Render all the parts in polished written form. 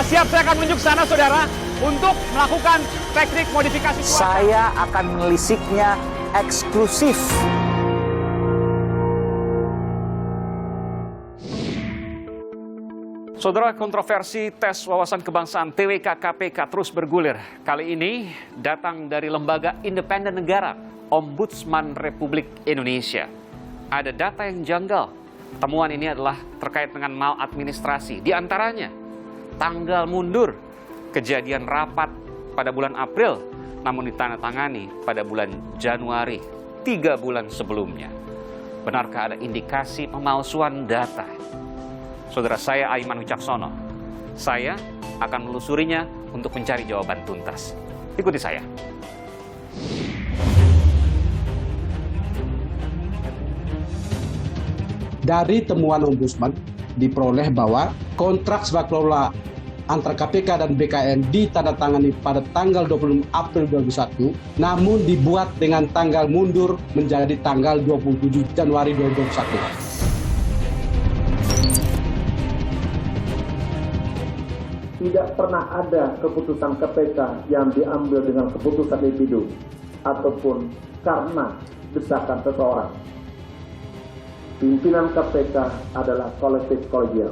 siap, saya akan menunjuk sana, saudara, untuk melakukan teknik modifikasi cuaca. Saya akan menelisiknya eksklusif. Saudara, kontroversi tes wawasan kebangsaan TWK KPK terus bergulir. Kali ini datang dari lembaga independen negara, Ombudsman Republik Indonesia. Ada data yang janggal. Temuan ini adalah terkait dengan maladministrasi. Di antaranya, tanggal mundur kejadian rapat pada bulan April, namun ditandatangani pada bulan Januari, 3 bulan sebelumnya. Benarkah ada indikasi pemalsuan data? Saudara, saya Aiman Wicaksono. Saya akan menelusurinya untuk mencari jawaban tuntas. Ikuti saya. Dari temuan Ombudsman diperoleh bahwa kontrak sepak bola antara KPK dan BKN ditandatangani pada tanggal 26 April 2021, namun dibuat dengan tanggal mundur menjadi tanggal 27 Januari 2021. Tidak pernah ada keputusan KPK yang diambil dengan keputusan individu ataupun karena desakan seseorang. Pimpinan KPK adalah kolektif kolegial,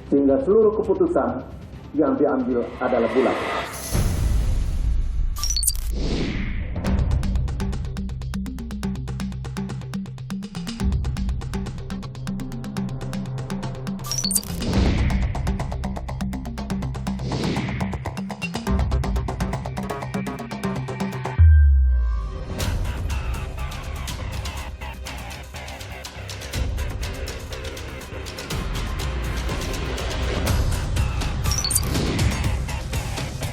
sehingga seluruh keputusan yang diambil adalah bulat.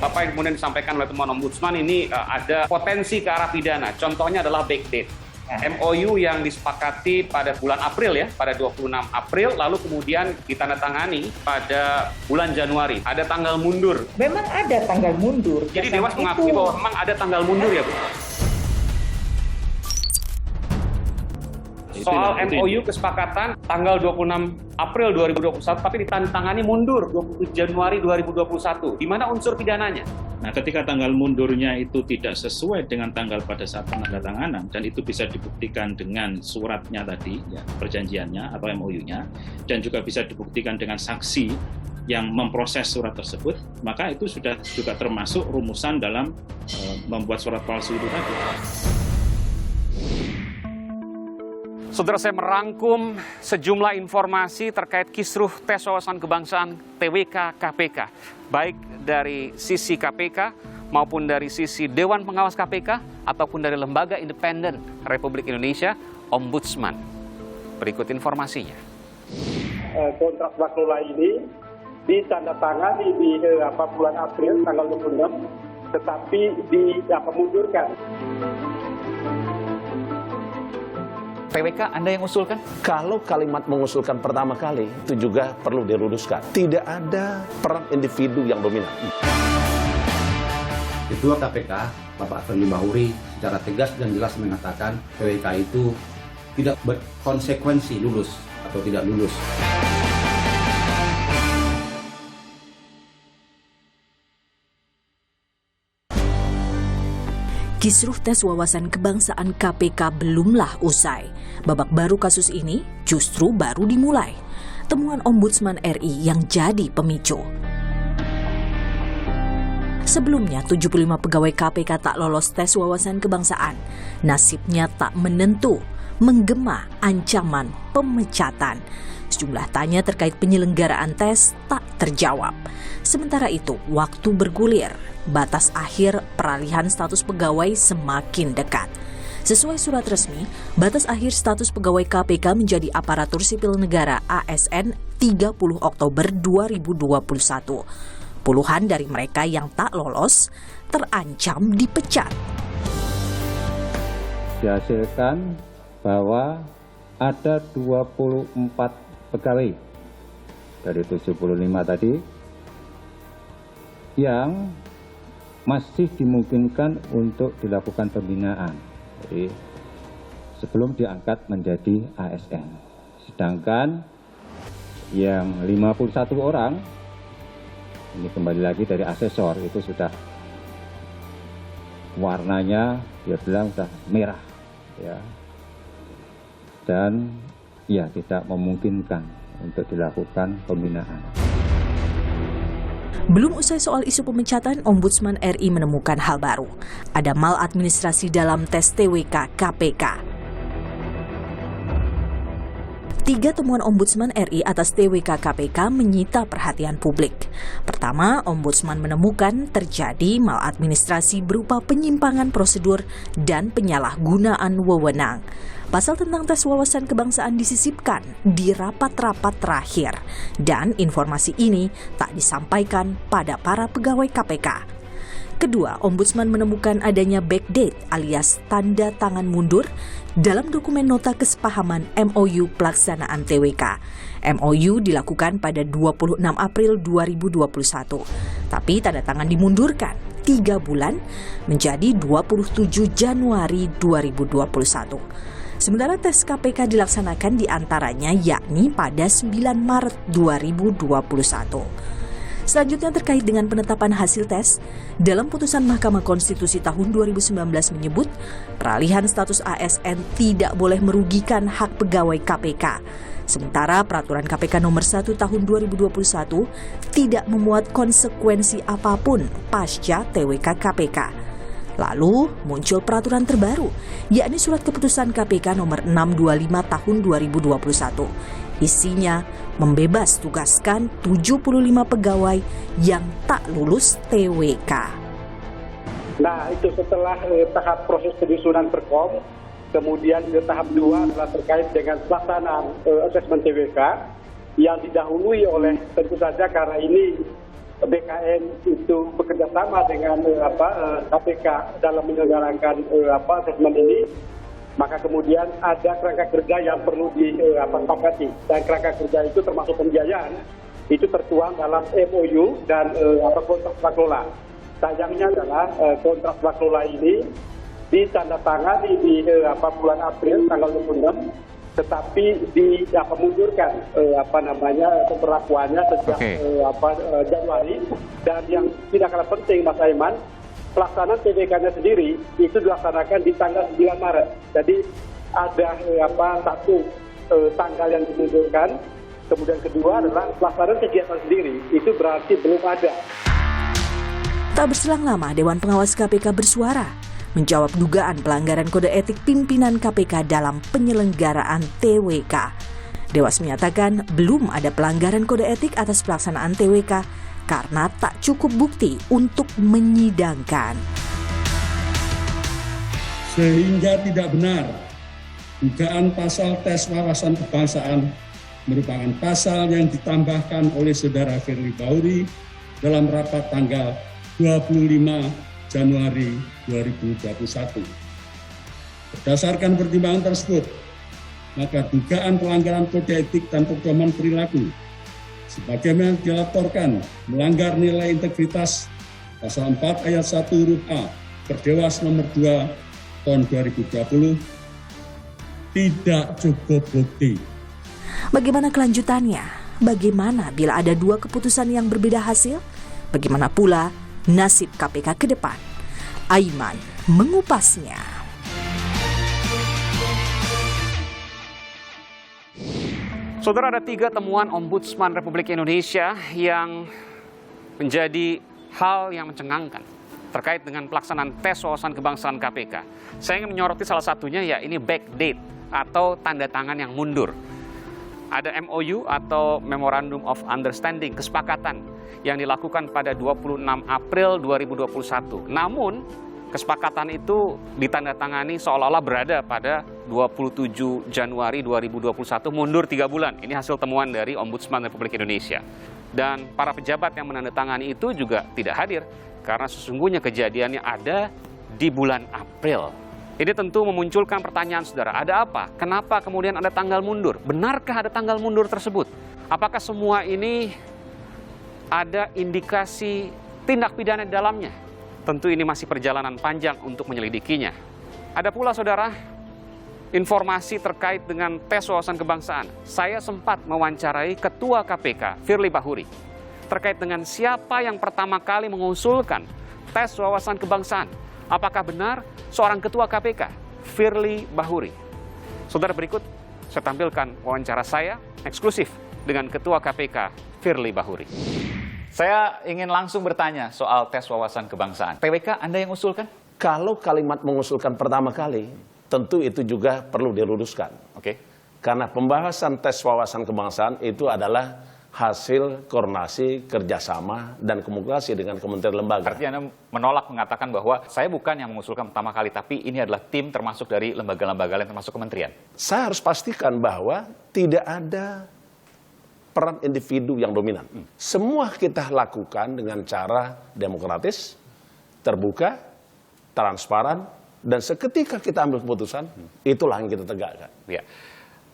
Apa yang kemudian disampaikan oleh temuan Ombudsman ini ada potensi ke arah pidana. Contohnya adalah backdate. MOU yang disepakati pada bulan April ya, pada 26 April, lalu kemudian ditandatangani pada bulan Januari. Ada tanggal mundur. Memang ada tanggal mundur. Jadi Dewas mengakui bahwa memang ada tanggal mundur ya, Bu? Soal MOU kesepakatan tanggal 26 April 2021, tapi ditandatangani mundur 27 Januari 2021. Di mana unsur pidananya? Nah, ketika tanggal mundurnya itu tidak sesuai dengan tanggal pada saat penandatanganan, dan itu bisa dibuktikan dengan suratnya tadi, ya, perjanjiannya atau MOU-nya, dan juga bisa dibuktikan dengan saksi yang memproses surat tersebut, maka itu sudah juga termasuk rumusan dalam membuat surat palsu itu tadi. Saudara, saya merangkum sejumlah informasi terkait kisruh tes wawasan kebangsaan TWK KPK. Baik dari sisi KPK maupun dari sisi Dewan Pengawas KPK ataupun dari Lembaga Independen Republik Indonesia, Ombudsman. Berikut informasinya. Kontrak sepak bola ini ditandatangani di bulan April tanggal 26, tetapi dimundurkan. TWK Anda yang usulkan? Kalau kalimat mengusulkan pertama kali, itu juga perlu diluruskan. Tidak ada peran individu yang dominan. Ketua KPK, Bapak Firly Bahuri, secara tegas dan jelas mengatakan TWK itu tidak berkonsekuensi lulus atau tidak lulus. Kisruh tes wawasan kebangsaan KPK belumlah usai. Babak baru kasus ini justru baru dimulai. Temuan Ombudsman RI yang jadi pemicu. Sebelumnya, 75 pegawai KPK tak lolos tes wawasan kebangsaan. Nasibnya tak menentu, menggema ancaman pemecatan. Sejumlah tanya terkait penyelenggaraan tes tak terjawab. Sementara itu, waktu bergulir. Batas akhir peralihan status pegawai semakin dekat. Sesuai surat resmi, batas akhir status pegawai KPK menjadi aparatur sipil negara ASN 30 Oktober 2021. Puluhan dari mereka yang tak lolos terancam dipecat. Dihasilkan bahwa ada 24 pegawai dari 75 tadi yang masih dimungkinkan untuk dilakukan pembinaan. Jadi sebelum diangkat menjadi ASN. Sedangkan yang 51 orang Ini kembali lagi dari asesor, itu sudah warnanya dia bilang sudah merah, ya. Dan ya tidak memungkinkan untuk dilakukan pembinaan. Belum usai soal isu pemecatan, Ombudsman RI menemukan hal baru. Ada maladministrasi dalam tes TWK KPK. 3 temuan Ombudsman RI atas TWK KPK menyita perhatian publik. Pertama, Ombudsman menemukan terjadi maladministrasi berupa penyimpangan prosedur dan penyalahgunaan wewenang. Pasal tentang tes wawasan kebangsaan disisipkan di rapat-rapat terakhir dan informasi ini tak disampaikan pada para pegawai KPK. Kedua, Ombudsman menemukan adanya backdate alias tanda tangan mundur dalam dokumen nota kesepahaman MOU pelaksanaan TWK. MOU dilakukan pada 26 April 2021, tapi tanda tangan dimundurkan 3 bulan menjadi 27 Januari 2021. Sementara tes KPK dilaksanakan diantaranya yakni pada 9 Maret 2021. Selanjutnya terkait dengan penetapan hasil tes, dalam putusan Mahkamah Konstitusi tahun 2019 menyebut peralihan status ASN tidak boleh merugikan hak pegawai KPK. Sementara peraturan KPK nomor 1 tahun 2021 tidak memuat konsekuensi apapun pasca TWK KPK. Lalu muncul peraturan terbaru, yakni Surat Keputusan KPK nomor 625 tahun 2021. Isinya membebas tugaskan 75 pegawai yang tak lulus TWK. Nah, itu setelah tahap proses penyusunan perkom, kemudian tahap 2 adalah terkait dengan pelaksanaan asesmen TWK yang didahului oleh, tentu saja karena ini BKN itu bekerja sama dengan KPK dalam menyelenggarakan asesmen ini, maka kemudian ada kerangka kerja yang perlu disepakati, dan kerangka kerja itu termasuk pembiayaan itu tertuang dalam MOU dan kontrak prakelola. Sayangnya adalah kontrak prakelola ini ditandatangani di bulan April tanggal 26, tetapi mundurkan pemberlakuannya sejak Januari. Dan yang tidak kalah penting, Mas Aiman, pelaksanaan TWK-nya sendiri itu dilaksanakan di tanggal 9 Maret. Jadi ada satu tanggal yang dimundurkan, kemudian kedua adalah pelaksanaan kegiatan sendiri itu berarti belum ada. Tak berselang lama, Dewan Pengawas KPK bersuara menjawab dugaan pelanggaran kode etik pimpinan KPK dalam penyelenggaraan TWK. Dewas menyatakan belum ada pelanggaran kode etik atas pelaksanaan TWK karena tak cukup bukti untuk menyidangkan. Sehingga tidak benar dugaan pasal tes wawasan kebangsaan merupakan pasal yang ditambahkan oleh Saudara Firly Bahuri dalam rapat tanggal 25 Januari 2021. Berdasarkan pertimbangan tersebut, maka dugaan pelanggaran kode etik dan pedoman perilaku sebagaimana dilaporkan melanggar nilai integritas pasal 4 ayat 1 huruf A Perdewas nomor 2 tahun 2020 tidak cukup bukti. Bagaimana kelanjutannya? Bagaimana bila ada 2 keputusan yang berbeda hasil? Bagaimana pula nasib KPK ke depan? Aiman mengupasnya. Saudara, ada 3 temuan Ombudsman Republik Indonesia yang menjadi hal yang mencengangkan terkait dengan pelaksanaan tes wawasan kebangsaan KPK. Saya ingin menyoroti salah satunya, ya ini backdate atau tanda tangan yang mundur. Ada MOU atau Memorandum of Understanding, kesepakatan yang dilakukan pada 26 April 2021. Namun, kesepakatan itu ditandatangani seolah-olah berada pada 27 Januari 2021, mundur 3 bulan. Ini hasil temuan dari Ombudsman Republik Indonesia. Dan para pejabat yang menandatangani itu juga tidak hadir, karena sesungguhnya kejadiannya ada di bulan April. Ini tentu memunculkan pertanyaan, saudara, ada apa? Kenapa kemudian ada tanggal mundur? Benarkah ada tanggal mundur tersebut? Apakah semua ini ada indikasi tindak pidana di dalamnya? Tentu ini masih perjalanan panjang untuk menyelidikinya. Ada pula, saudara, informasi terkait dengan tes wawasan kebangsaan. Saya sempat mewawancarai Ketua KPK, Firly Bahuri. terkait dengan siapa yang pertama kali mengusulkan tes wawasan kebangsaan. Apakah benar seorang ketua KPK, Firly Bahuri? Saudara, berikut saya tampilkan wawancara saya eksklusif dengan ketua KPK, Firly Bahuri. Saya ingin langsung bertanya soal tes wawasan kebangsaan. TWK Anda yang usulkan? Kalau kalimat mengusulkan pertama kali, tentu itu juga perlu diluruskan. Oke. Karena pembahasan tes wawasan kebangsaan itu adalah hasil koordinasi, kerjasama, dan komunikasi dengan kementerian lembaga. Artinya Anda menolak mengatakan bahwa saya bukan yang mengusulkan pertama kali, tapi ini adalah tim termasuk dari lembaga-lembaga lain termasuk kementerian. Saya harus pastikan bahwa tidak ada peran individu yang dominan. Semua kita lakukan dengan cara demokratis, terbuka, transparan, dan seketika kita ambil keputusan, itulah yang kita tegakkan. Ya.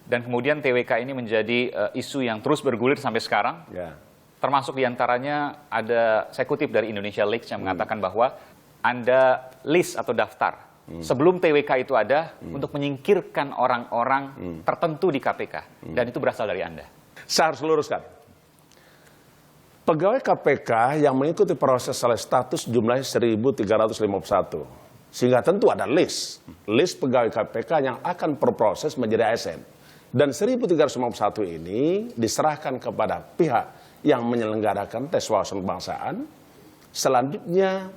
Dan kemudian TWK ini menjadi isu yang terus bergulir sampai sekarang. Ya. Termasuk diantaranya ada, saya kutip dari Indonesia Leaks yang mengatakan bahwa Anda list atau daftar sebelum TWK itu ada untuk menyingkirkan orang-orang tertentu di KPK. Dan itu berasal dari Anda. Saya harus luruskan. Pegawai KPK yang mengikuti proses seleksi status jumlahnya 1.351. Sehingga tentu ada list pegawai KPK yang akan berproses menjadi ASN. Dan 1.351 ini diserahkan kepada pihak yang menyelenggarakan tes wawasan kebangsaan. Selanjutnya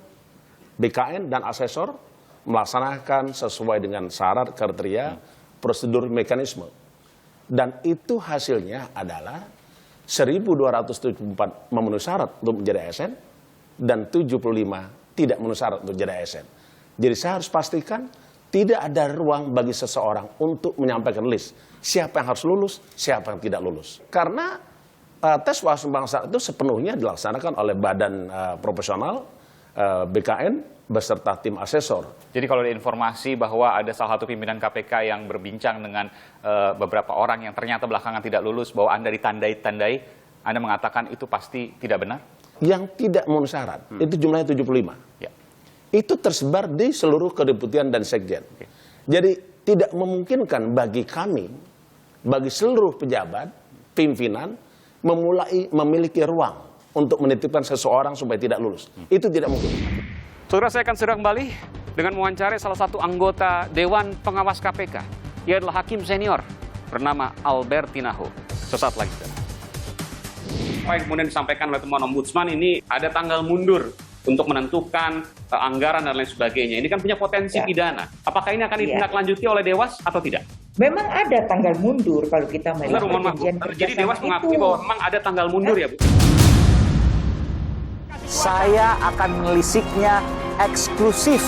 BKN dan asesor melaksanakan sesuai dengan syarat, kriteria, prosedur, mekanisme. Dan itu hasilnya adalah 1.274 memenuhi syarat untuk menjadi ASN dan 75 tidak memenuhi syarat untuk menjadi ASN. Jadi saya harus pastikan tidak ada ruang bagi seseorang untuk menyampaikan list siapa yang harus lulus, siapa yang tidak lulus. Karena tes wawasan kebangsaan itu sepenuhnya dilaksanakan oleh badan profesional BKN beserta tim asesor. Jadi kalau ada informasi bahwa ada salah satu pimpinan KPK yang berbincang dengan beberapa orang yang ternyata belakangan tidak lulus, bahwa Anda ditandai-tandai, Anda mengatakan itu pasti tidak benar? Yang tidak memenuhi syarat, itu jumlahnya 75. Ya. Itu tersebar di seluruh kedeputian dan sekjen. Jadi tidak memungkinkan bagi kami, bagi seluruh pejabat, pimpinan, memiliki ruang untuk menitipkan seseorang supaya tidak lulus. Itu tidak mungkin. Saudara, saya akan segera kembali dengan mewawancarai salah satu anggota Dewan Pengawas KPK. Ia adalah hakim senior bernama Albertinaho. Sesaat lagi. Apa yang kemudian disampaikan oleh temuan Ombudsman ini ada tanggal mundur untuk menentukan anggaran dan lain sebagainya. Ini kan punya potensi pidana. Apakah ini akan ditindaklanjuti oleh Dewas atau tidak? Memang ada tanggal mundur kalau kita melihat perjanjian kerjasama. Jadi Dewas mengakui bahwa memang ada tanggal mundur ya, Bu? Saya akan melisiknya eksklusif